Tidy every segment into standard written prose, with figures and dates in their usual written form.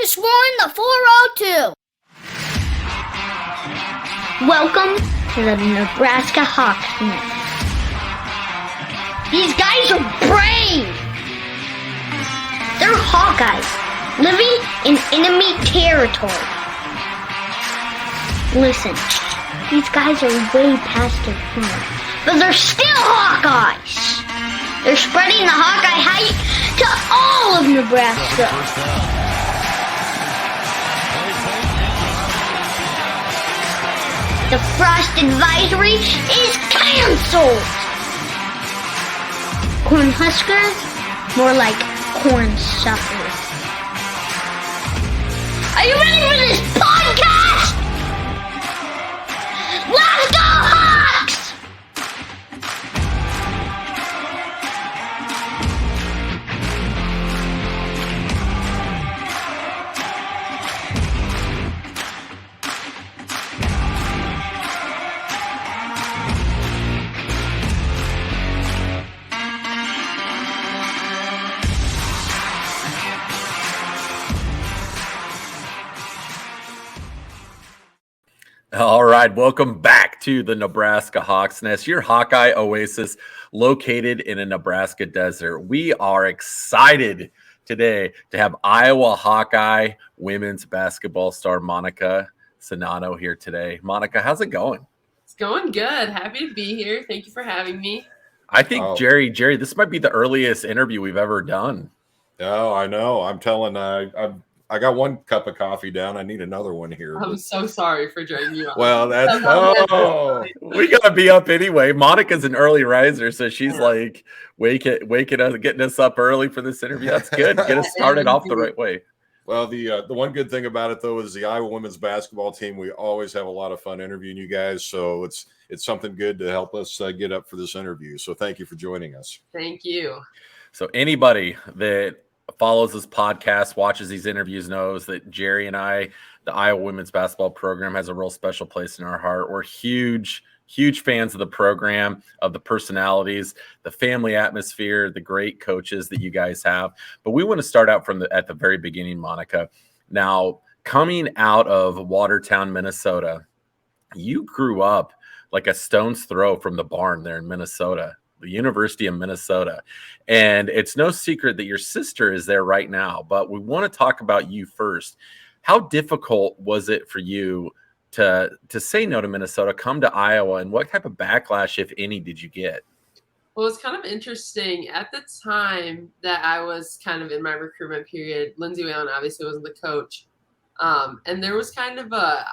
to Swarm the 402. Welcome to the Nebraska Hawkeyes. These guys are brave. They're Hawkeyes, living in enemy territory. Listen, these guys are way past their prime, but they're still Hawkeyes. They're spreading the Hawkeye hype to all of Nebraska. The frost advisory is canceled. Corn Huskers, more like corn suckers. Are you ready for this podcast? Let's go Hawks! All right, welcome back to the Nebraska Hawks Nest, your Hawkeye oasis located in a Nebraska desert. We are excited today to have Iowa Hawkeye women's basketball star Monika Czinano here today. Monika, how's it going? It's going good. Happy to be here. Thank you for having me. I think, Jerry, this might be the earliest interview we've ever done. Oh, I know. I'm telling I got one cup of coffee down. I need another one here. I'm so sorry for joining you. Well, that's we gotta be up anyway. Monika's an early riser, so she's like waking us, getting us up early for this interview. That's good. Get us started off the right way. Well, the one good thing about it though is the Iowa women's basketball team. We always have a lot of fun interviewing you guys, so it's something good to help us get up for this interview. So thank you for joining us. Thank you. So anybody that follows this podcast, watches these interviews, knows that Jerry and I, the Iowa women's basketball program, has a real special place in our heart. We're huge fans of the program, of the personalities, the family atmosphere, the great coaches that you guys have. But we want to start out at the very beginning, Monika. Now, coming out of Watertown, Minnesota, you grew up like a stone's throw from the barn there in Minnesota, the University of Minnesota. And it's no secret that your sister is there right now, but we want to talk about you first. How difficult was it for you to say no to Minnesota, come to Iowa, and what type of backlash, if any, did you get? Well, it's kind of interesting. At the time that I was kind of in my recruitment period, Lindsey Whalen obviously wasn't the coach. And there was kind of a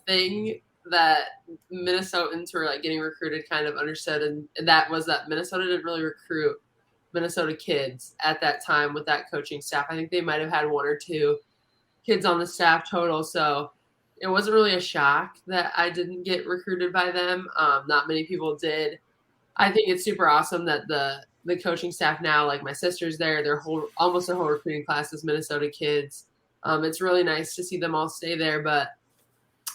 thing that Minnesotans were like getting recruited kind of understood, and that was that Minnesota didn't really recruit Minnesota kids at that time with that coaching staff. I think they might have had one or two kids on the staff total, so it wasn't really a shock that I didn't get recruited by them. Not many people did. I think it's super awesome that the coaching staff now, like my sister's there, almost their whole recruiting class is Minnesota kids. It's really nice to see them all stay there, but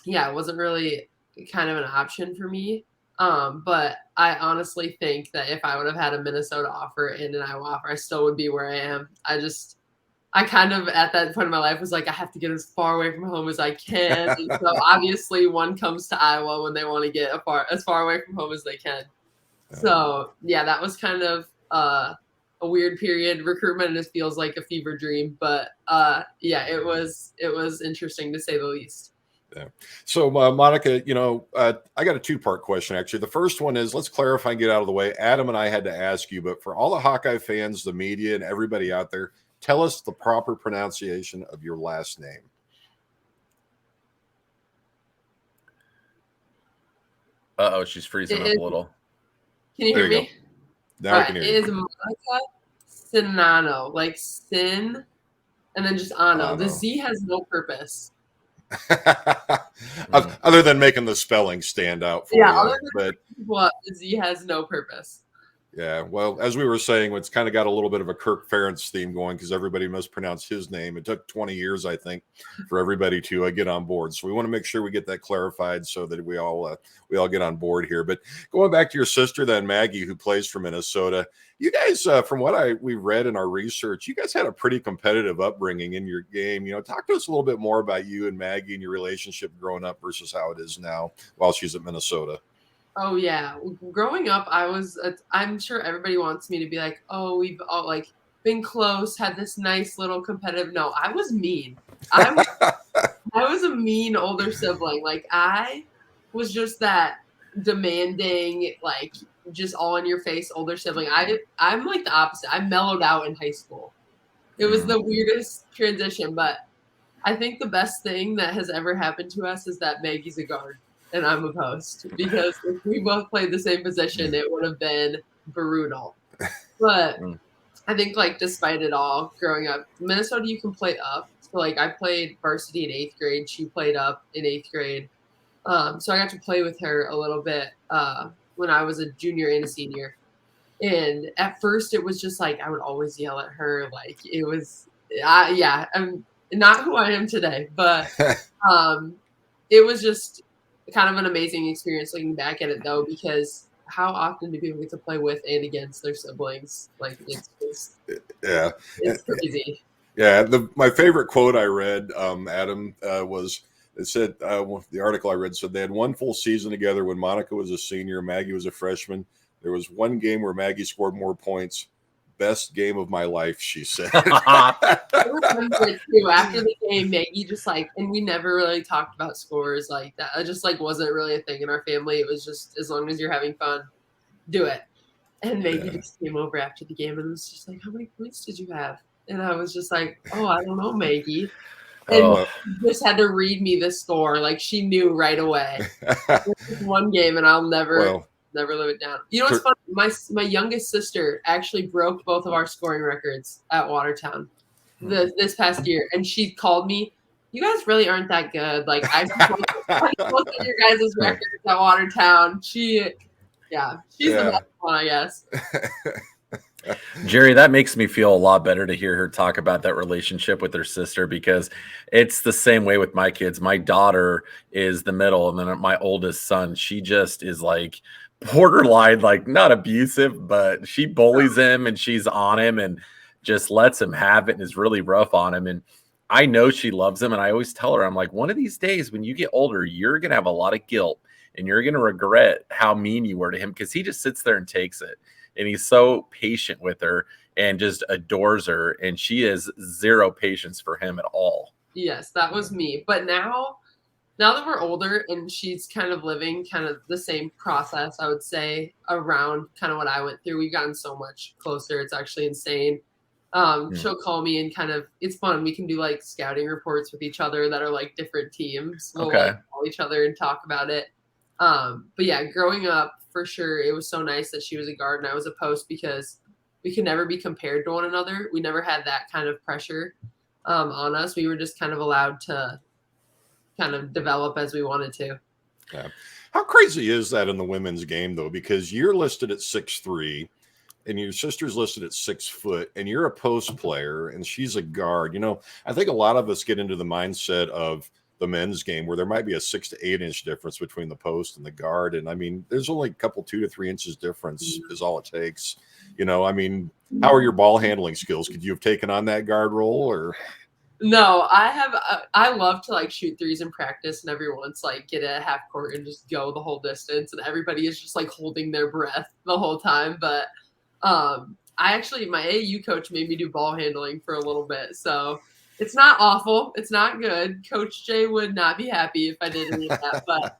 yeah, it wasn't really kind of an option for me. But I honestly think that if I would have had a Minnesota offer and an Iowa offer, I still would be where I am. I kind of at that point in my life was like, I have to get as far away from home as I can. And so obviously one comes to Iowa when they want to get as far away from home as they can. So yeah, that was kind of a weird period. Recruitment just feels like a fever dream, but yeah, it was interesting to say the least. Yeah. So, Monika, I got a two-part question, actually. The first one is, let's clarify and get out of the way. Adam and I had to ask you, but for all the Hawkeye fans, the media, and everybody out there, tell us the proper pronunciation of your last name. Uh-oh, she's freezing up a little. Can you hear me? Now I can hear you. It is Monika Czinano, like sin, and then just Ano. The Z has no purpose. Other than making the spelling stand out for you. The Z has no purpose. Yeah, well, as we were saying, it's kind of got a little bit of a Kirk Ferentz theme going because everybody mispronounce his name. It took 20 years, I think, for everybody to get on board. So we want to make sure we get that clarified so that we all get on board here. But going back to your sister, then Maggie, who plays for Minnesota, you guys, from what we read in our research, you guys had a pretty competitive upbringing in your game. Talk to us a little bit more about you and Maggie and your relationship growing up versus how it is now while she's at Minnesota. Oh yeah, growing up, I'm sure everybody wants me to be like, oh, we've all like been close, had this nice little competitive. No, I was mean. I was, I was a mean older sibling. Like I was just that demanding, like just all in your face older sibling. I'm like the opposite. I mellowed out in high school. It was the weirdest transition, but I think the best thing that has ever happened to us is that Maggie's a guard and I'm a post, because if we both played the same position, it would have been brutal. But I think, like, despite it all, growing up, Minnesota, you can play up. So, like, I played varsity in 8th grade. She played up in 8th grade. So I got to play with her a little bit when I was a junior and a senior. And at first, it was just like I would always yell at her. Like, it was, I'm not who I am today, but it was just kind of an amazing experience looking back at it, though, because how often do people get to play with and against their siblings? Like, it's crazy. Yeah, my favorite quote I read, Adam, was it said the article I read said they had one full season together when Monika was a senior, Maggie was a freshman. There was one game where Maggie scored more points. Best game of my life, she said. I remember it too. After the game, Maggie just and we never really talked about scores like that. It just wasn't really a thing in our family. It was just, as long as you're having fun, do it. And Maggie just came over after the game and was just like, "How many points did you have?" And I was just like, "Oh, I don't know, Maggie." And just had to read me the score. Like, she knew right away. One game, and I'll never live it down. You know what's funny? My youngest sister actually broke both of our scoring records at Watertown this past year, and she called me. You guys really aren't that good. Like, I looked at your guys' records at Watertown. She's the best one, I guess. Jerry, that makes me feel a lot better to hear her talk about that relationship with her sister, because it's the same way with my kids. My daughter is the middle, and then my oldest son, she just is like borderline, like not abusive, but she bullies him and she's on him and just lets him have it and is really rough on him. And I know she loves him. And I always tell her, I'm like, one of these days when you get older, you're going to have a lot of guilt and you're going to regret how mean you were to him, because he just sits there and takes it. And he's so patient with her and just adores her. And she has zero patience for him at all. Yes, that was me. But now that we're older and she's kind of living kind of the same process, I would say, around kind of what I went through, we've gotten so much closer. It's actually insane. She'll call me and kind of, it's fun. We can do like scouting reports with each other that are like different teams. We'll call each other and talk about it. But yeah, growing up, for sure, it was so nice that she was a guard and I was a post, because we could never be compared to one another. We never had that kind of pressure on us. We were just kind of allowed to kind of develop as we wanted to. Yeah. How crazy is that in the women's game, though? Because you're listed at 6'3", and your sister's listed at 6 foot, and you're a post player, and she's a guard. I think a lot of us get into the mindset of the men's game where there might be a 6 to 8 inch difference between the post and the guard. And I mean, there's only a couple 2 to 3 inches difference is all it takes. I mean, how are your ball handling skills? Could you have taken on that guard role or? No, I love to like shoot threes in practice and every once get a half court and just go the whole distance. And everybody is just like holding their breath the whole time. But my AAU coach made me do ball handling for a little bit. So it's not awful. It's not good. Coach Jay would not be happy if I did any of that, but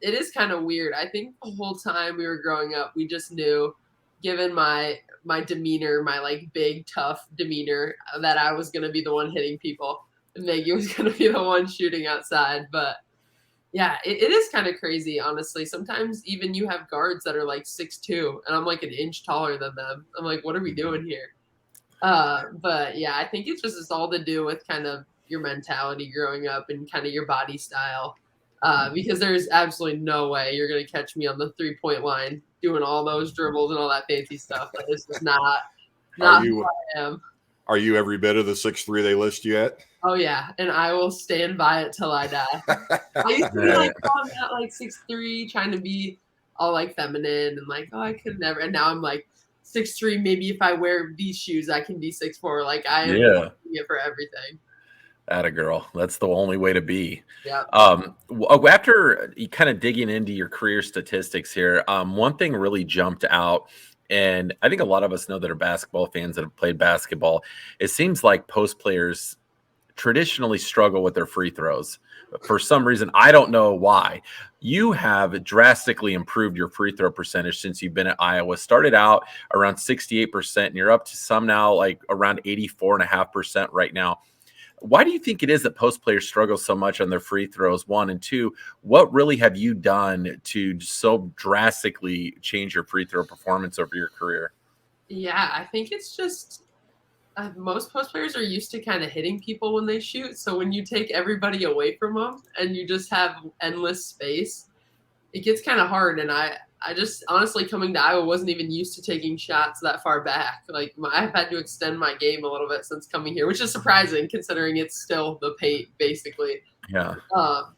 it is kind of weird. I think the whole time we were growing up, we just knew, given my demeanor, my like big, tough demeanor, that I was going to be the one hitting people and Maggie was going to be the one shooting outside. But yeah, it is kind of crazy, honestly. Sometimes even you have guards that are like 6'2", and I'm like an inch taller than them. I'm like, what are we doing here? But yeah, I think it's all to do with kind of your mentality growing up and kind of your body style. because there's absolutely no way you're going to catch me on the 3-point line doing all those dribbles and all that fancy stuff. That is just not who I am. Are you every bit of the 6'3" they list you at? Oh yeah, and I will stand by it till I die. I used to be like, oh, I'm not like 6'3", trying to be all like feminine and like, oh, I could never. And now I'm like 6'3". Maybe if I wear these shoes, I can be 6'4". Like I am doing it for everything. Atta girl. That's the only way to be. Yeah. After you kind of digging into your career statistics here, one thing really jumped out. And I think a lot of us know that are basketball fans that have played basketball. It seems like post players traditionally struggle with their free throws. For some reason, I don't know why. You have drastically improved your free throw percentage since you've been at Iowa. Started out around 68%, and you're up to some now like around 84.5% right now. Why do you think it is that post players struggle so much on their free throws, one? And two, what really have you done to so drastically change your free throw performance over your career? Yeah, I think it's just most post players are used to kind of hitting people when they shoot. So when you take everybody away from them and you just have endless space, it gets kind of hard. And I just honestly coming to Iowa wasn't even used to taking shots that far back. Like I've had to extend my game a little bit since coming here, which is surprising considering it's still the paint basically. Yeah. But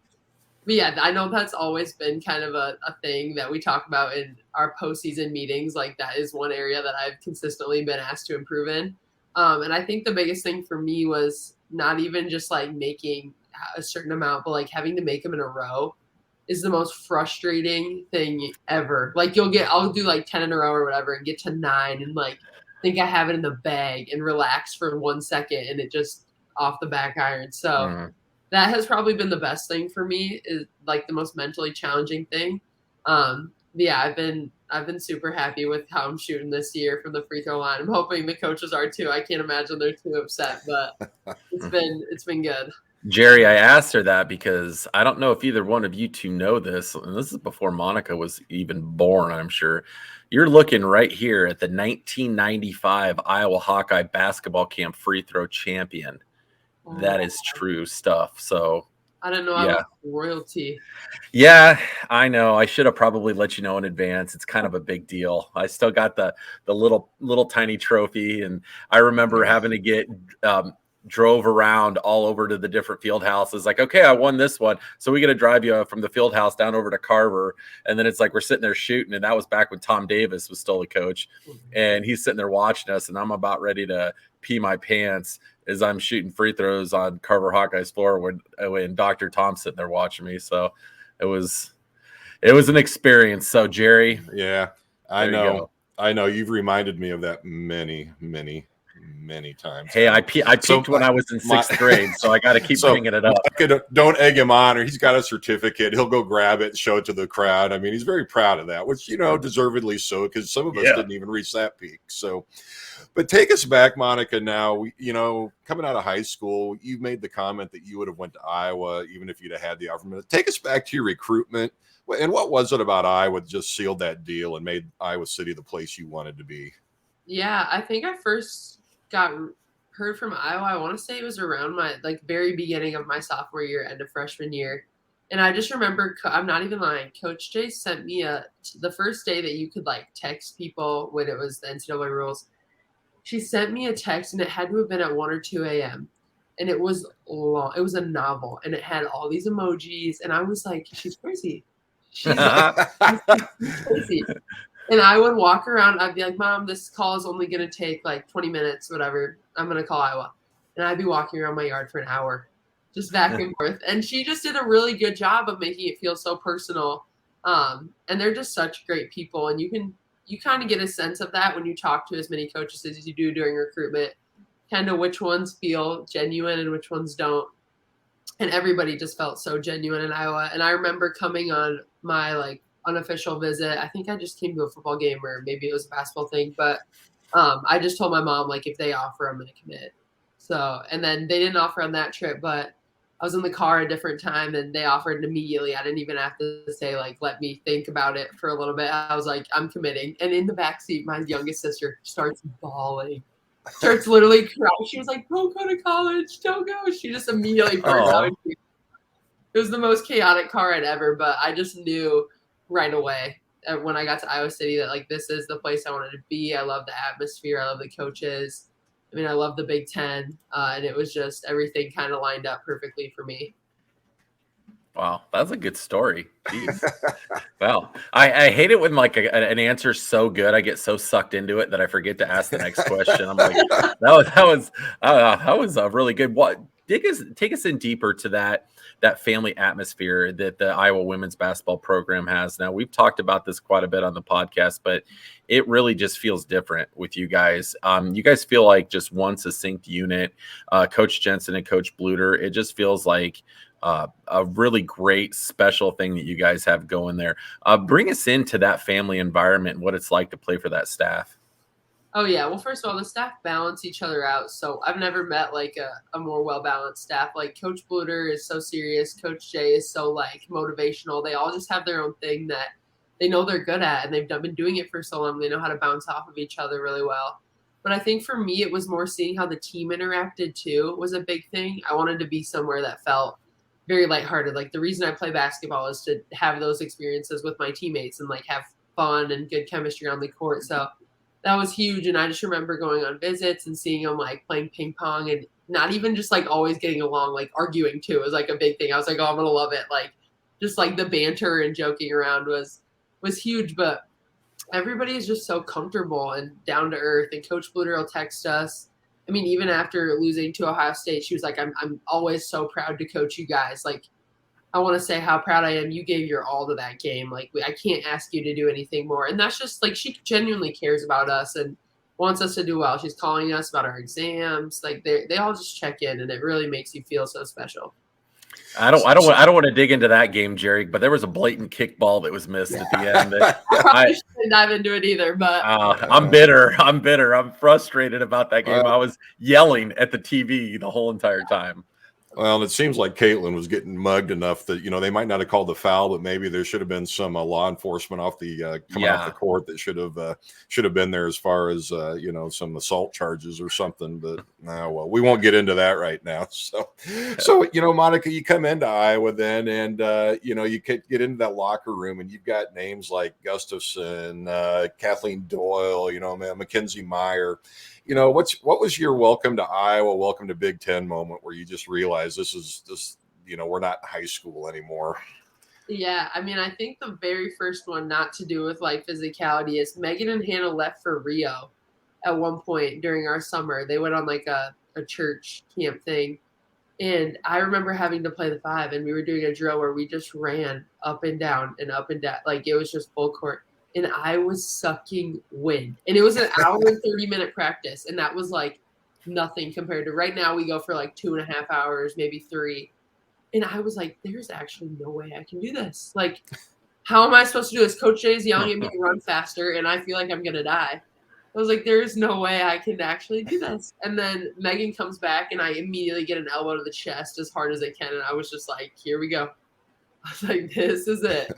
yeah, I know that's always been kind of a thing that we talk about in our postseason meetings. Like that is one area that I've consistently been asked to improve in. And I think the biggest thing for me was not even just like making a certain amount, but like having to make them in a row is the most frustrating thing ever. Like I'll do like 10 in a row or whatever and get to 9 and like think I have it in the bag and relax for 1 second and it just off the back iron. So that has probably been the best thing for me, is like the most mentally challenging thing. Yeah, I've been super happy with how I'm shooting this year from the free throw line. I'm hoping the coaches are too. I can't imagine they're too upset, but it's been good. Jerry, I asked her that because I don't know if either one of you two know this, and this is before Monika was even born, I'm sure. You're looking right here at the 1995 Iowa Hawkeye basketball camp free throw champion. That is true stuff. So I don't know. I was royalty. Yeah, I know. I should have probably let you know in advance. It's kind of a big deal. I still got the little tiny trophy, and I remember having to get drove around all over to the different field houses. Like, okay, I won this one, so we got to drive you from the field house down over to Carver, and then it's like we're sitting there shooting, and that was back when Tom Davis was still the coach, and he's sitting there watching us, and I'm about ready to pee my pants as I'm shooting free throws on Carver Hawkeyes floor when Dr. Tom's sitting there watching me. So it was an experience. So Jerry. Yeah, I know. You've reminded me of that many times. Hey, I peaked when I was in sixth grade, so I got to keep bringing it up. Don't egg him on, or he's got a certificate. He'll go grab it and show it to the crowd. I mean, he's very proud of that, which, deservedly so, because some of us didn't even reach that peak. So, but take us back, Monika. Now, coming out of high school, you made the comment that you would have went to Iowa even if you'd have had the offer. Take us back to your recruitment, and what was it about Iowa that just sealed that deal and made Iowa City the place you wanted to be? Yeah, I think I first got heard from Iowa. I want to say it was around my very beginning of my sophomore year, end of freshman year. And I just remember, I'm not even lying, Coach Jay sent me the first day that you could text people when it was the NCAA rules. She sent me a text, and it had to have been at 1 or 2 a.m. And it was long. It was a novel, and it had all these emojis. And I was like, she's crazy. She's crazy. And I would walk around. I'd be like, Mom, this call is only going to take 20 minutes, whatever. I'm going to call Iowa. And I'd be walking around my yard for an hour, just back and forth. And she just did a really good job of making it feel so personal. And they're just such great people. And you kind of get a sense of that when you talk to as many coaches as you do during recruitment, kind of which ones feel genuine and which ones don't. And everybody just felt so genuine in Iowa. And I remember coming on my unofficial visit. I think I just came to a football game, or maybe it was a basketball thing, but I just told my mom, if they offer, I'm going to commit. So, and then they didn't offer on that trip, but I was in the car a different time and they offered immediately. I didn't even have to say, let me think about it for a little bit. I was like, I'm committing. And in the backseat, my youngest sister starts bawling, starts literally crying. She was like, don't go to college, don't go. She just immediately burst out. It was the most chaotic car ride ever, but I just knew right away when I got to Iowa City that like this is the place I wanted to be. I love the atmosphere. I love the coaches. I mean, I love the Big Ten, and it was just everything kind of lined up perfectly for me. Wow, that's a good story. Jeez. Well, I hate it when like an answer's so good, I get so sucked into it that I forget to ask the next question. I'm like, that was a really good. What take us in deeper to that family atmosphere that the Iowa women's basketball program has. Now, we've talked about this quite a bit on the podcast, but it really just feels different with you guys. You guys feel like just one succinct unit. Coach Jensen and Coach Bluter. It just feels like a really great special thing that you guys have going there. Bring us into that family environment and what it's like to play for that staff. Oh, yeah. Well, first of all, the staff balance each other out. So I've never met like a more well-balanced staff. Like Coach Bluter is so serious. Coach Jay is so like motivational. They all just have their own thing that they know they're good at, and they've been doing it for so long. They know how to bounce off of each other really well. But I think for me, it was more seeing how the team interacted too was a big thing. I wanted to be somewhere that felt very lighthearted. Like the reason I play basketball is to have those experiences with my teammates and like have fun and good chemistry on the court. So that was huge. And I just remember going on visits and seeing them like playing ping pong and not even just like always getting along, like arguing too was like a big thing. I was like, oh, I'm going to love it. Like just like the banter and joking around was huge, but everybody is just so comfortable and down to earth. And Coach Bluter will text us. I mean, even after losing to Ohio State, she was like, I'm always so proud to coach you guys. Like, I want to say how proud I am. You gave your all to that game. Like, I can't ask you to do anything more. And that's just like, she genuinely cares about us and wants us to do well. She's calling us about our exams. Like they all just check in, and it really makes you feel so special. I don't want to dig into that game, Jerry, but there was a blatant kickball that was missed at the end. I probably shouldn't dive into it either, but I'm bitter. I'm frustrated about that game. I was yelling at the TV the whole entire time. Well, it seems like Caitlin was getting mugged enough that, they might not have called the foul, but maybe there should have been some law enforcement off the coming off the court that should have been there as far as some assault charges or something. But well, we won't get into that right now. So Monika, you come into Iowa then, and you get into that locker room, and you've got names like Gustafson, Kathleen Doyle, Mackenzie Meyer. What was your welcome to Iowa, welcome to Big Ten moment where you just realized this is just, we're not in high school anymore? Yeah, I mean, I think the very first one not to do with like physicality is Megan and Hannah left for Rio at one point during our summer. They went on like a church camp thing. And I remember having to play the 5, and we were doing a drill where we just ran up and down and up and down. Like it was just full court. And I was sucking wind. And it was an hour and 30-minute practice. And that was like nothing compared to right now. We go for like 2.5 hours, maybe 3. And I was like, there's actually no way I can do this. Like, how am I supposed to do this? Coach Jay is yelling at me to run faster, and I feel like I'm going to die. I was like, there's no way I can actually do this. And then Megan comes back, and I immediately get an elbow to the chest as hard as I can. And I was just like, here we go. I was like, this is it.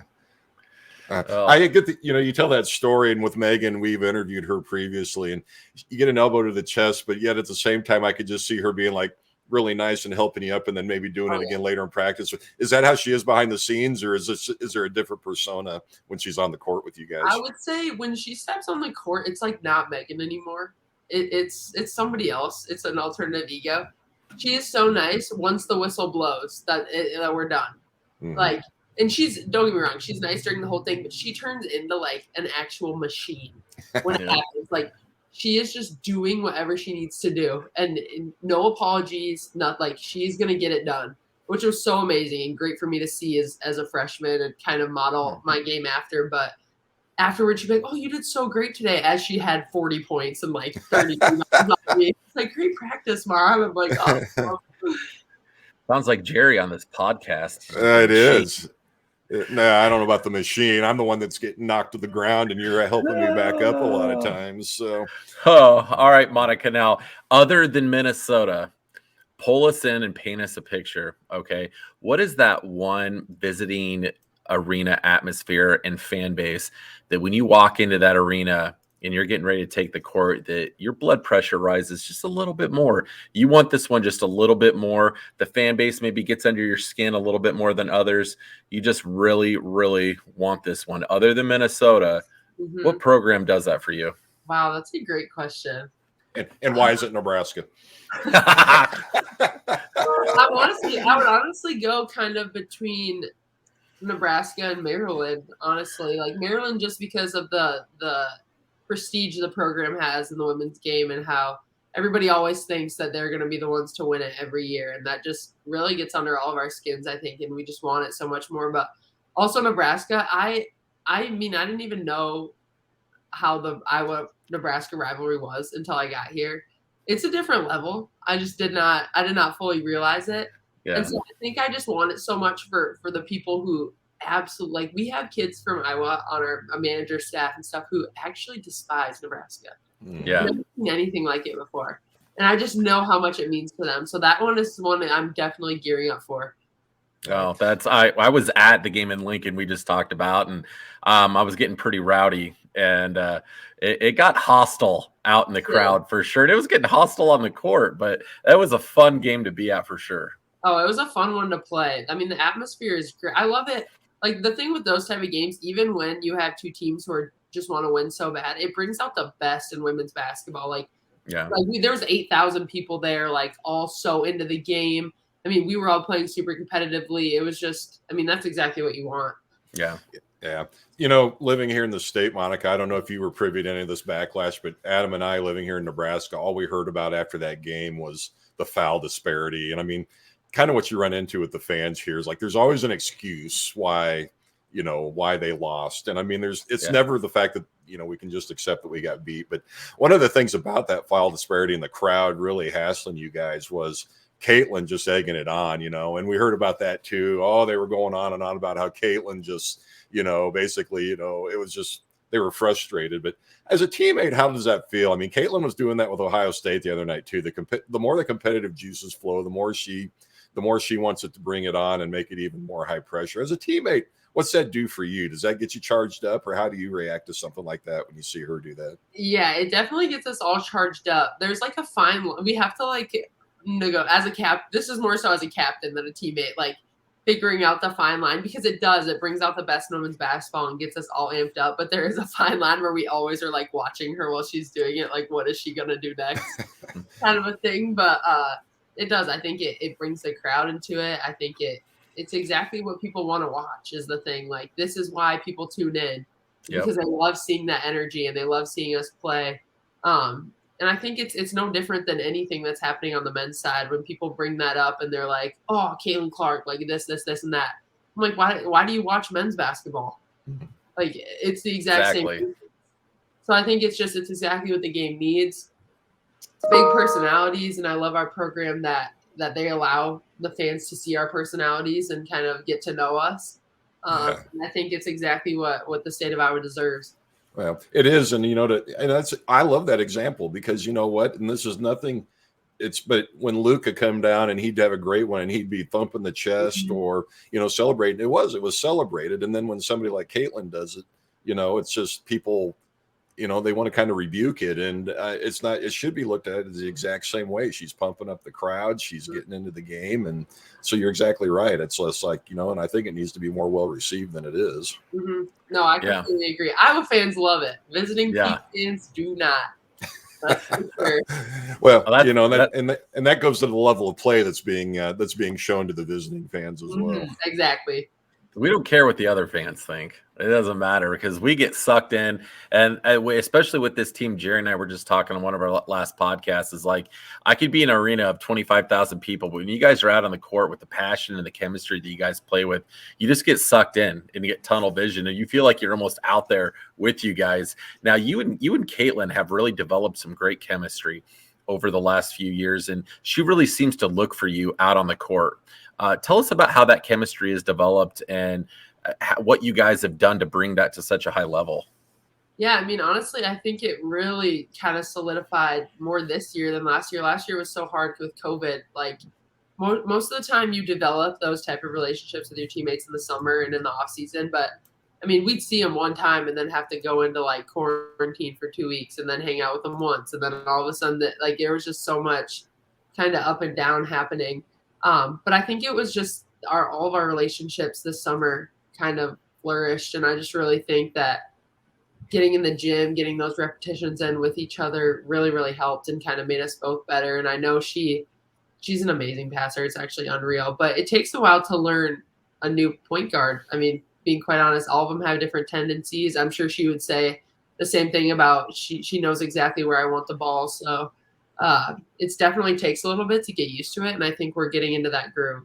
I get you tell that story, and with Megan, we've interviewed her previously, and you get an elbow to the chest, but yet at the same time, I could just see her being like really nice and helping you up, and then maybe doing it again later in practice. Is that how she is behind the scenes, or is there a different persona when she's on the court with you guys? I would say when she steps on the court, it's like not Megan anymore. It's somebody else. It's an alternative ego. She is so nice once the whistle blows that we're done. Mm-hmm. Like. And don't get me wrong, she's nice during the whole thing, but she turns into like an actual machine when it happens. Like she is just doing whatever she needs to do, and no apologies, not like she's going to get it done, which was so amazing and great for me to see as a freshman and kind of model my game after. But afterwards, she'd be like, oh, you did so great today, as she had 40 points and like 30. It's like, great practice, Mara. I'm like, oh. Sounds like Jerry on this podcast. It is. No, I don't know about the machine. I'm the one that's getting knocked to the ground, and you're helping me back up a lot of times. So, all right, Monika. Now, other than Minnesota, pull us in and paint us a picture. Okay, what is that one visiting arena atmosphere and fan base that when you walk into that arena, and you're getting ready to take the court, that your blood pressure rises just a little bit more. You want this one just a little bit more. The fan base maybe gets under your skin a little bit more than others. You just really, really want this one. Other than Minnesota, what program does that for you? Wow, that's a great question. And why is it Nebraska? I would honestly go kind of between Nebraska and Maryland, honestly. Like Maryland, just because of the prestige the program has in the women's game and how everybody always thinks that they're going to be the ones to win it every year. And that just really gets under all of our skins, I think, and we just want it so much more. But also Nebraska, I mean, I didn't even know how the Iowa-Nebraska rivalry was until I got here. It's a different level. I did not fully realize it. Yeah. And so I think I just want it so much for the people who absolutely, like, we have kids from Iowa on our manager staff and stuff who actually despise Nebraska. Yeah. I've never seen anything like it before. And I just know how much it means to them. So that one is one that I'm definitely gearing up for. Oh, I was at the game in Lincoln we just talked about, and I was getting pretty rowdy, and it got hostile out in the crowd for sure. And it was getting hostile on the court, but that was a fun game to be at for sure. Oh, it was a fun one to play. I mean, the atmosphere is great. I love it. Like, the thing with those type of games, even when you have two teams who just want to win so bad, it brings out the best in women's basketball. Like there was 8,000 people there, like, all so into the game. I mean, we were all playing super competitively. It was just, I mean, that's exactly what you want. Yeah. Yeah. You know, living here in the state, Monika, I don't know if you were privy to any of this backlash, but Adam and I living here in Nebraska, all we heard about after that game was the foul disparity. And I mean, kind of what you run into with the fans here is like, there's always an excuse why they lost. And I mean, it's never the fact that, we can just accept that we got beat. But one of the things about that foul disparity in the crowd really hassling you guys was Caitlin just egging it on, and we heard about that too. Oh, they were going on and on about how Caitlin just, basically, it was just, they were frustrated. But as a teammate, how does that feel? I mean, Caitlin was doing that with Ohio State the other night too. The more the competitive juices flow, the more she wants it to bring it on and make it even more high pressure. As a teammate, what's that do for you? Does that get you charged up, or how do you react to something like that when you see her do that? Yeah, it definitely gets us all charged up. There's like a fine, we have to as a this is more so as a captain than a teammate, like figuring out the fine line, because it brings out the best in women's basketball and gets us all amped up. But there is a fine line where we always are like watching her while she's doing it. Like, what is she going to do next? Kind of a thing. But it does. I think it brings the crowd into it. I think it's exactly what people want to watch is the thing. Like, this is why people tune in, because they love seeing that energy and they love seeing us play. And I think it's no different than anything that's happening on the men's side when people bring that up and they're like, oh, Caitlin Clark, like this, and that. I'm like, why do you watch men's basketball? Like, it's the exact same thing. So I think it's exactly what the game needs. It's big personalities, and I love our program that they allow the fans to see our personalities and kind of get to know us. And I think it's exactly what the state of Iowa deserves. Well, it is. And, I love that example because you know what? And this is nothing. But when Luca come down and he'd have a great one and he'd be thumping the chest or, celebrating, it was celebrated. And then when somebody like Caitlin does it, it's just people, they want to kind of rebuke it. And it should be looked at as the exact same way. She's pumping up the crowd. She's getting into the game. And so you're exactly right. It's less like, and I think it needs to be more well received than it is. Mm-hmm. No, I completely agree. Iowa fans love it. Visiting fans do not. That's for sure. Well, and that goes to the level of play that's being shown to the visiting fans as well. Exactly. We don't care what the other fans think. It doesn't matter because we get sucked in. And especially with this team, Jerry and I were just talking on one of our last podcasts, is like, I could be in an arena of 25,000 people, but when you guys are out on the court with the passion and the chemistry that you guys play with, you just get sucked in and you get tunnel vision and you feel like you're almost out there with you guys. Now, you and Caitlin have really developed some great chemistry over the last few years, and she really seems to look for you out on the court. Tell us about how that chemistry is developed and what you guys have done to bring that to such a high level. Yeah, I mean, honestly, I think it really kind of solidified more this year than last year. Last year was so hard with COVID. Like, most of the time you develop those type of relationships with your teammates in the summer and in the off season. But, I mean, we'd see them one time and then have to go into like quarantine for 2 weeks and then hang out with them once. And then all of a sudden like there was just so much kind of up and down happening. But I think it was just all of our relationships this summer kind of flourished. And I just really think that getting in the gym, getting those repetitions in with each other really, really helped and kind of made us both better. And I know she's an amazing passer. It's actually unreal, but it takes a while to learn a new point guard. I mean, being quite honest, all of them have different tendencies. I'm sure she would say the same thing about she knows exactly where I want the ball. So it's definitely takes a little bit to get used to it. And I think we're getting into that groove.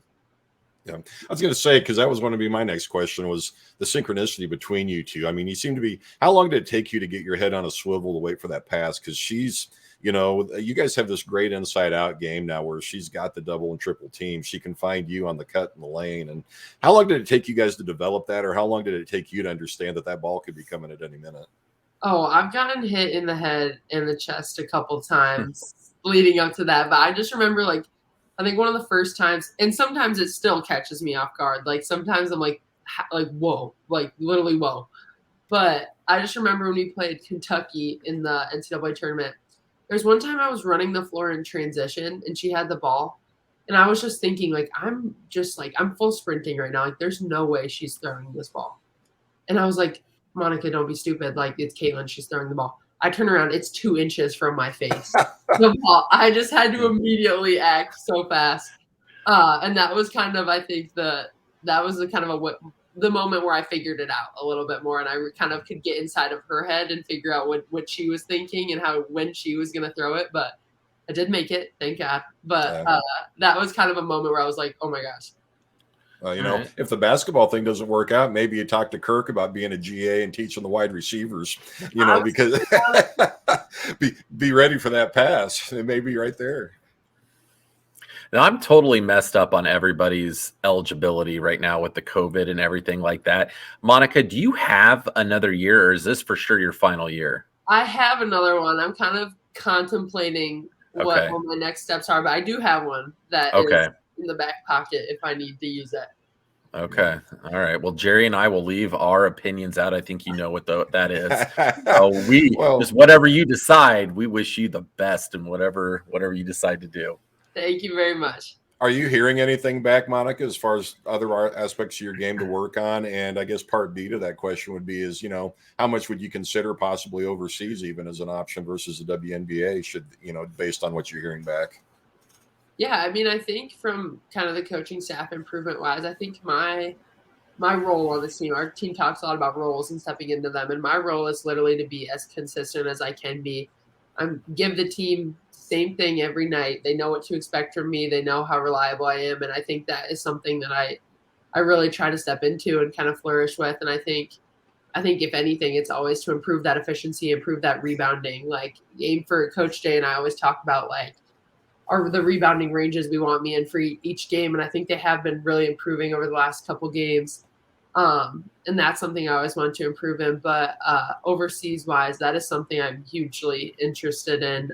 Yeah, I was going to say, because that was going to be my next question, was the synchronicity between you two. I mean, you seem to be, how long did it take you to get your head on a swivel to wait for that pass? Because she's, you guys have this great inside out game now where she's got the double and triple team. She can find you on the cut in the lane. And how long did it take you guys to develop that? Or how long did it take you to understand that ball could be coming at any minute? Oh, I've gotten hit in the head and the chest a couple times leading up to that. But I just remember I think one of the first times, and sometimes it still catches me off guard. Like sometimes I'm like, whoa, like literally whoa. But I just remember when we played Kentucky in the NCAA tournament, there's one time I was running the floor in transition and she had the ball. And I was just thinking I'm full sprinting right now. Like there's no way she's throwing this ball. And I was like, Monika, don't be stupid. Like it's Caitlin, she's throwing the ball. I turn around, it's 2 inches from my face. The ball. I just had to immediately act so fast. And that was kind of, I think that was the moment where I figured it out a little bit more. And I kind of could get inside of her head and figure out what she was thinking and when she was going to throw it. But I did make it, thank God. But that was kind of a moment where I was like, oh my gosh. Right. If the basketball thing doesn't work out, maybe you talk to Kirk about being a GA and teaching the wide receivers, because be ready for that pass. It may be right there. Now, I'm totally messed up on everybody's eligibility right now with the COVID and everything like that. Monika, do you have another year, or is this for sure your final year? I have another one. I'm kind of contemplating what my next steps are, but I do have one that is in the back pocket if I need to use it. Okay. All right. Well, Jerry and I will leave our opinions out. I think you know what that is. Just whatever you decide, we wish you the best in whatever you decide to do. Thank you very much. Are you hearing anything back, Monika, as far as other aspects of your game to work on? And I guess part B to that question would be how much would you consider possibly overseas even as an option versus the WNBA based on what you're hearing back? Yeah, I mean, I think from kind of the coaching staff improvement wise, I think my role on this team, our team talks a lot about roles and stepping into them. And my role is literally to be as consistent as I can be. Give the team same thing every night. They know what to expect from me. They know how reliable I am. And I think that is something that I really try to step into and kind of flourish with. And I think if anything, it's always to improve that efficiency, improve that rebounding. Like aim for Coach Jay and I always talk about are the rebounding ranges we want me in for each game. And I think they have been really improving over the last couple games. And that's something I always want to improve in. But overseas wise, that is something I'm hugely interested in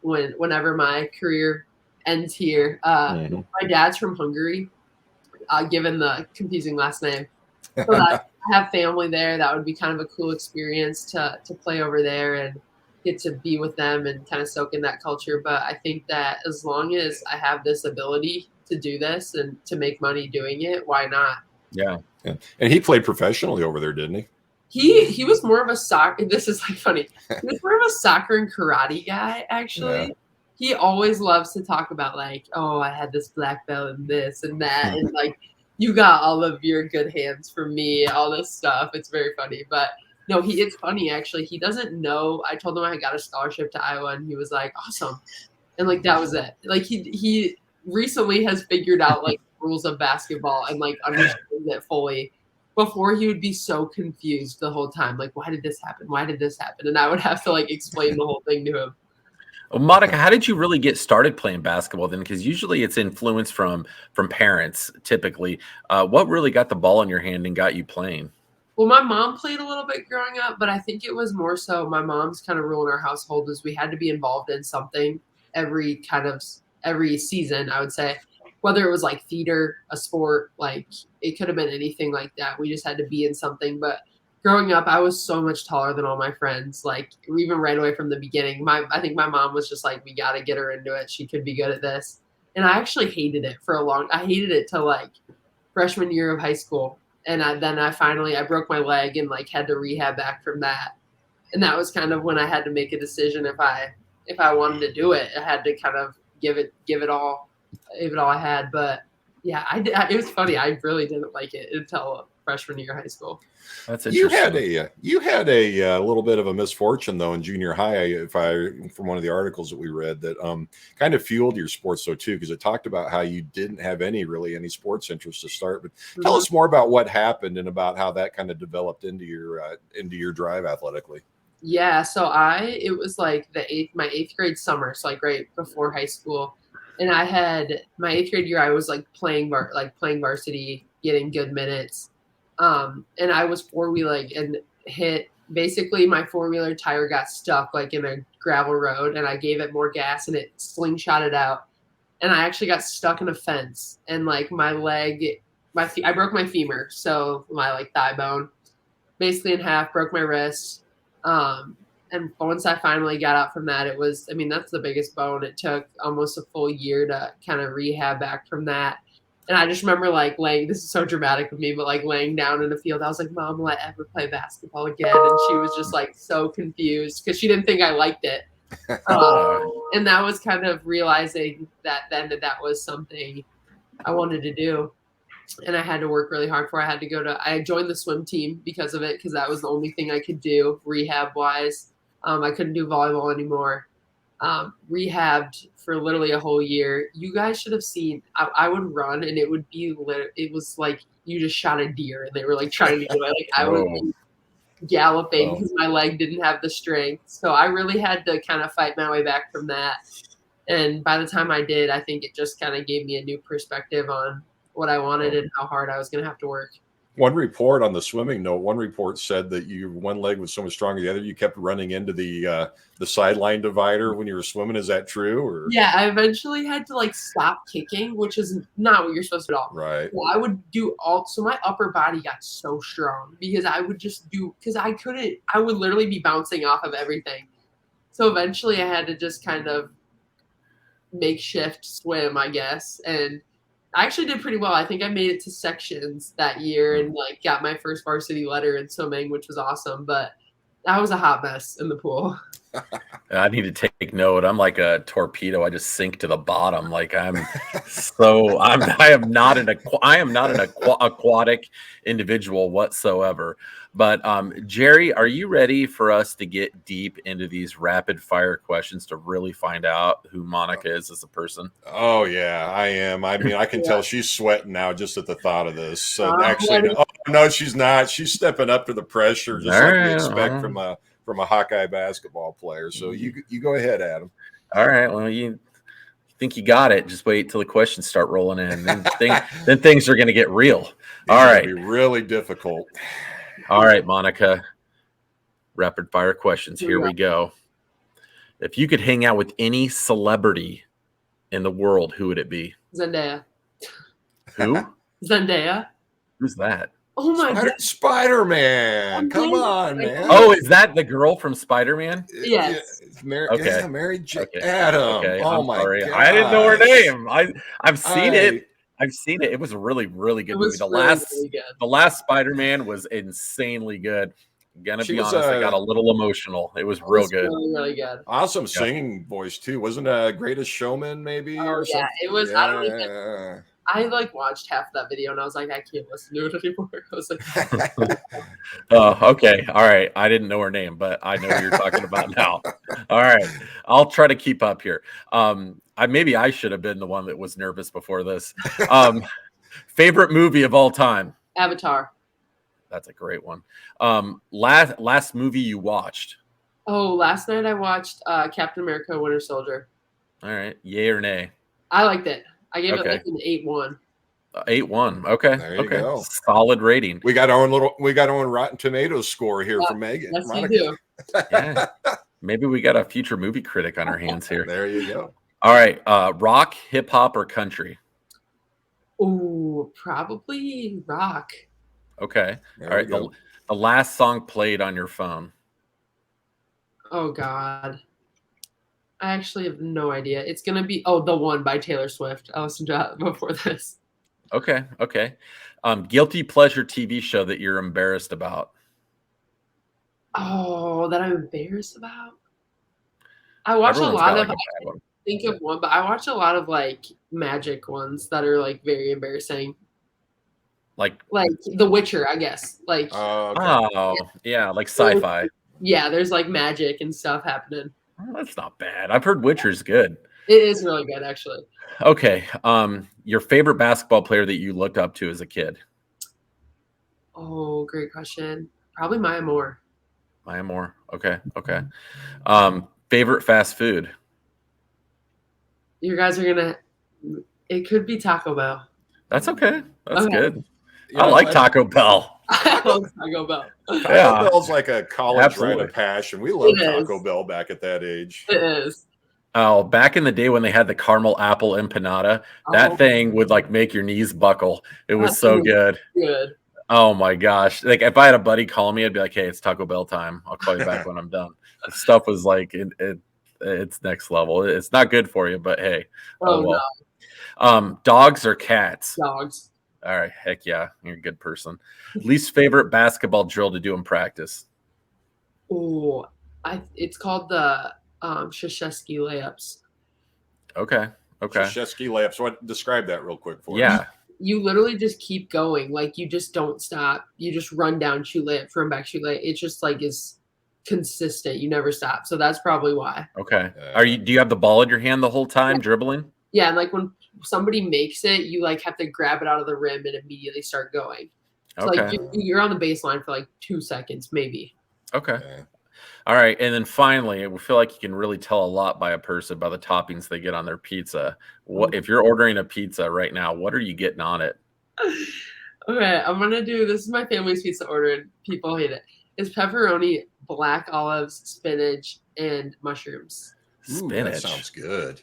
whenever my career ends here. My dad's from Hungary, given the confusing last name. So I have family there. That would be kind of a cool experience to play over there and get to be with them and kind of soak in that culture. But I think that as long as I have this ability to do this and to make money doing it, why not? Yeah. And he played professionally over there, didn't he? He was more of a soccer. This is funny. He was more of a soccer and karate guy, actually. Yeah. He always loves to talk about I had this black belt and this and that. And you got all of your good hands from me, all this stuff. It's very funny. But no, it's funny, actually. He doesn't know. I told him I got a scholarship to Iowa, and he was like, awesome. And that was it. He recently has figured out rules of basketball and understands it fully. Before, he would be so confused the whole time. Why did this happen? Why did this happen? And I would have to explain the whole thing to him. Well, Monika, how did you really get started playing basketball then? Because usually it's influence from parents, typically. What really got the ball in your hand and got you playing? Well, my mom played a little bit growing up, but I think it was more so my mom's kind of rule in our household is we had to be involved in something every season, I would say. Whether it was theater, a sport, it could have been anything like that. We just had to be in something. But growing up, I was so much taller than all my friends. Like even right away from the beginning, I think my mom was just like, we got to get her into it. She could be good at this. And I actually hated it I hated it till like freshman year of high school. And then I broke my leg and like had to rehab back from that. And that was kind of when I had to make a decision if I wanted to do it. I had to kind of give it all I had. But yeah, it was funny. I really didn't like it until freshman year of high school. That's interesting. You had a little bit of a misfortune though in junior high, from one of the articles that we read, that kind of fueled your sports though too, because it talked about how you didn't have any sports interest to start. But tell us more about what happened and about how that kind of developed into your drive athletically. Yeah, so it was like my eighth grade summer, so like right before high school, and I had my eighth grade year. I was like playing varsity, getting good minutes. And I was four-wheeling and basically my four-wheeler tire got stuck like in a gravel road, and I gave it more gas and it slingshotted out. And I actually got stuck in a fence, and like my leg, I broke my femur. So my like thigh bone basically in half, broke my wrist. And once I finally got out from that, that's the biggest bone. It took almost a full year to kind of rehab back from that. And I just remember like this is so dramatic of me, but like laying down in the field, I was like, Mom, will I ever play basketball again? And she was just like so confused because she didn't think I liked it. And that was kind of realizing that was something I wanted to do. And I had to work really hard for it. I joined the swim team because of it, because that was the only thing I could do rehab wise. I couldn't do volleyball anymore. Rehabbed for literally a whole year. You guys should have seen, I would run and it was like you just shot a deer and they were like trying to do it. Like I would be galloping because my leg didn't have the strength. So I really had to kind of fight my way back from that. And by the time I did, I think it just kind of gave me a new perspective on what I wanted and how hard I was going to have to work. One report on the swimming note, one report said that one leg was so much stronger than the other, you kept running into the sideline divider when you were swimming. Is that true? Or? Yeah, I eventually had to like stop kicking, which is not what you're supposed to do at all. Right. Well, I would do so my upper body got so strong because I would I would literally be bouncing off of everything. So eventually I had to just kind of makeshift swim, I guess. And I actually did pretty well. I think I made it to sections that year and like got my first varsity letter in swimming, which was awesome. But I was a hot mess in the pool. I need to take note. I'm like a torpedo. I just sink to the bottom. Like I am not an aquatic individual whatsoever. But Jerry, are you ready for us to get deep into these rapid fire questions to really find out who Monika is as a person? Oh yeah, I am. I mean, I can tell she's sweating now just at the thought of this. So actually, no, she's not. She's stepping up to the pressure, just like we expect from a Hawkeye basketball player. So you go ahead, Adam. All right. Well, you think you got it. Just wait till the questions start rolling in. Then things are going to get real. All right. It'll be really difficult. All right, Monika. Rapid fire questions. Here we go. If you could hang out with any celebrity in the world, who would it be? Zendaya. Who? Zendaya. Who's that? Oh my God. Spider-Man. Come on, man. Oh, is that the girl from Spider-Man? Yes. Mary Okay. Adam. Okay. Oh I'm my sorry. God. I didn't know her name. I've seen it. I've seen it. It was a really, really good movie. The last Spider-Man was insanely good. Gonna be honest, I got a little emotional. It was real good. Really, really good. Awesome singing voice too. Wasn't Greatest Showman maybe? Oh yeah, it was. Yeah. I like watched half that video and I was like, I can't listen to it anymore. I was like, okay, all right. I didn't know her name, but I know who you're talking about now. All right, I'll try to keep up here. Maybe I should have been the one that was nervous before this. Favorite movie of all time? Avatar. That's a great one. Last movie you watched? Oh, last night I watched Captain America: Winter Soldier. All right, yay or nay? I liked it. I gave it like an 8-1. 8-1. Okay. There you go. Solid rating. We got our own Rotten Tomatoes score here from Megan. Yes, you do. Yeah. Maybe we got a future movie critic on our hands here. There you go. All right. Rock, hip hop, or country? Ooh, probably rock. Okay. There All right. we go. The last song played on your phone. Oh God. I actually have no idea. It's gonna be The One by Taylor Swift. I listened to that before this. Okay. Okay. Guilty pleasure TV show that you're embarrassed about. Oh, that I'm embarrassed about? I watch Everyone's a lot got of like a bad one. think of one, but I watch a lot of like magic ones that are like very embarrassing. Like, Like The Witcher, I guess. Like Okay. oh, yeah, like sci-fi. yeah, there's like magic and stuff happening. Oh, that's not bad. I've heard Witcher's good. It is really good, actually. Okay. Your favorite basketball player that you looked up to as a kid? Oh, great question. Probably Maya Moore. Maya Moore. Okay. Okay. Favorite fast food? You guys are gonna. It could be Taco Bell. That's okay. That's Okay. good. You I know, like Taco Bell. I love Taco Bell. Taco Yeah. Bell's like a college Absolutely. rite of passion. We loved It Taco is. Bell back at that age. It is. Oh, back in the day when they had the caramel apple empanada, that Oh, thing would like make your knees buckle. It was so good. Good. Oh my gosh. Like if I had a buddy call me, I'd be like, hey, it's Taco Bell time. I'll call you back when I'm done. The stuff was like it's next level. It's not good for you, but hey. Oh, Well. Dogs or cats? no, dogs. All right, heck yeah. You're a good person. Least favorite basketball drill to do in practice. Oh, it's called the Krzyzewski layups. Okay. Okay. Krzyzewski layups. So describe that real quick for us. Yeah. You literally just keep going. Like you just don't stop. You just run down shoot layup, run back shoot layup. It's just like is consistent. You never stop. So that's probably why. Okay. Do you have the ball in your hand the whole time dribbling? Yeah, and like when somebody makes it, you like have to grab it out of the rim and immediately start going. So Okay. like you're on the baseline for like 2 seconds, maybe. Okay. Okay. All right. And then finally, we feel like you can really tell a lot by a person by the toppings they get on their pizza. What if you're ordering a pizza right now, what are you getting on it? Okay, I'm gonna do this is my family's pizza order and people hate it. It's pepperoni, black olives, spinach, and mushrooms. Ooh, Spinach. that sounds good.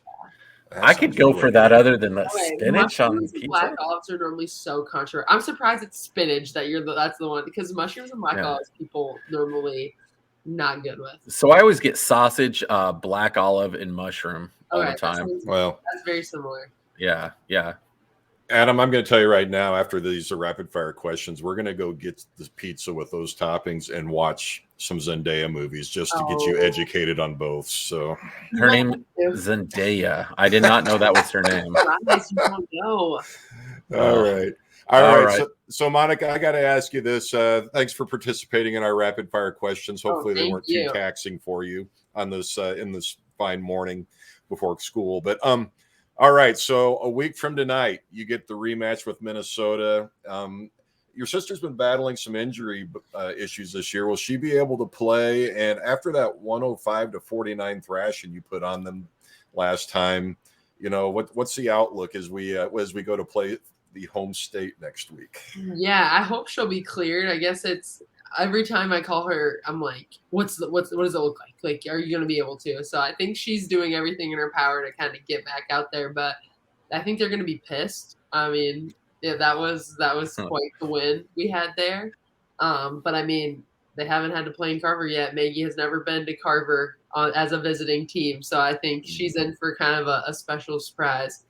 I could go for that other than the Okay, spinach on mushrooms and pizza. black olives are normally so controversial. I'm surprised it's spinach that's the one because mushrooms and black Yeah. olives people normally not good with. So I always get sausage, black olive, and mushroom all the time. Well, That's very similar. Yeah. Yeah. Adam, I'm going to tell you right now, after these are rapid fire questions, we're going to go get the pizza with those toppings and watch some Zendaya movies just to get you educated on both. So Her name is Zendaya. I did not know that was her name. Guys, you don't know. All right. All right. So Monika, I got to ask you this. Thanks for participating in our rapid fire questions. Hopefully they weren't too taxing for you on this in this fine morning before school. But all right. So a week from tonight, you get the rematch with Minnesota. Your sister's been battling some injury issues this year. Will she be able to play? And after that 105-49 thrashing you put on them last time, you know what's the outlook as we go to play the home state next week? Yeah, I hope she'll be cleared. I guess it's every time I call her, I'm like, what does it look like? Like, are you going to be able to? So I think she's doing everything in her power to kind of get back out there, but I think they're going to be pissed. I mean, yeah, that was quite the win we had there. But I mean, they haven't had to play in Carver yet. Maggie has never been to Carver as a visiting team, so I think she's in for kind of a special surprise.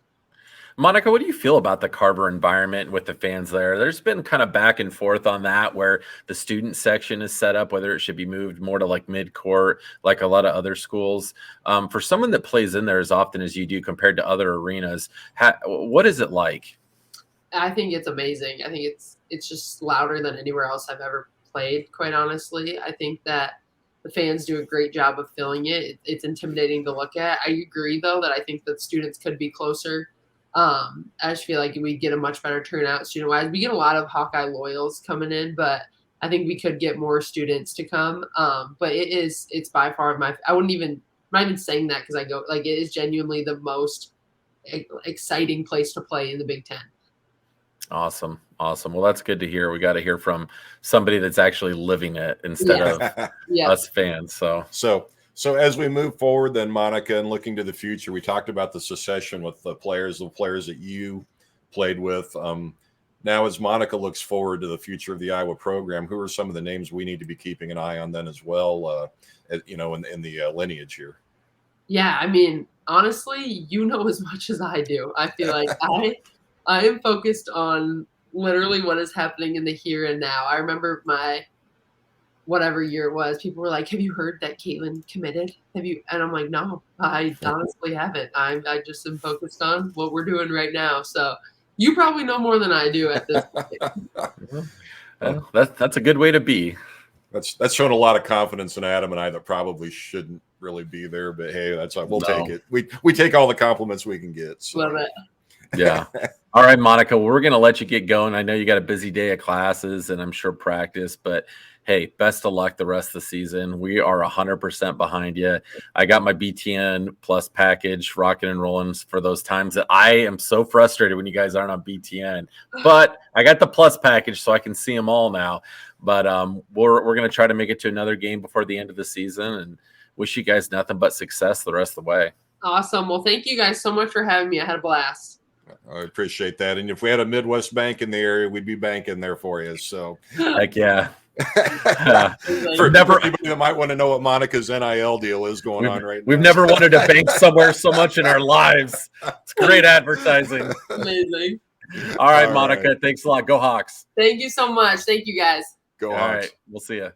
Monika, what do you feel about the Carver environment with the fans there? There's been kind of back and forth on that, where the student section is set up, whether it should be moved more to like mid-court, like a lot of other schools. For someone that plays in there as often as you do compared to other arenas, what is it like? I think it's amazing. I think it's just louder than anywhere else I've ever played, quite honestly. I think that the fans do a great job of filling it. It's intimidating to look at. I agree, though, that I think that students could be closer. I just feel like we get a much better turnout student-wise. We get a lot of Hawkeye loyals coming in, but I think we could get more students to come. But it's by far I'm not even saying that because I go, like, it is genuinely the most exciting place to play in the Big Ten. Awesome. Well, that's good to hear. We got to hear from somebody that's actually living it instead of us fans. So as we move forward, then, Monika, and looking to the future, we talked about the succession with the players that you played with. Now, as Monika looks forward to the future of the Iowa program, who are some of the names we need to be keeping an eye on then as well, in the lineage here? Yeah, I mean, honestly, you know as much as I do. I feel like I am focused on literally what is happening in the here and now. I remember my whatever year it was, people were like, "Have you heard that Caitlin committed? Have you?" And I'm like, "No, I honestly haven't. I just am focused on what we're doing right now." So you probably know more than I do at this point. Well, that's a good way to be. That's showing a lot of confidence in Adam and I that probably shouldn't really be there, but hey, we'll take it. We take all the compliments we can get. So. Love it. Yeah. All right, Monika, we're going to let you get going. I know you got a busy day of classes and I'm sure practice, but hey, best of luck the rest of the season. We are 100% behind you. I got my BTN Plus package rocking and rolling for those times that I am so frustrated when you guys aren't on BTN. But I got the Plus package so I can see them all now. But we're going to try to make it to another game before the end of the season and wish you guys nothing but success the rest of the way. Awesome. Well, thank you guys so much for having me. I had a blast. I appreciate that. And if we had a Midwest bank in the area, we'd be banking there for you. So, heck yeah. For anybody that might want to know what Monika's NIL deal is going on right now. We've never wanted to bank somewhere so much in our lives. It's great advertising. Amazing. All right, Monika. Thanks a lot. Go Hawks. Thank you so much. Thank you, guys. Go Hawks. All right. We'll see you.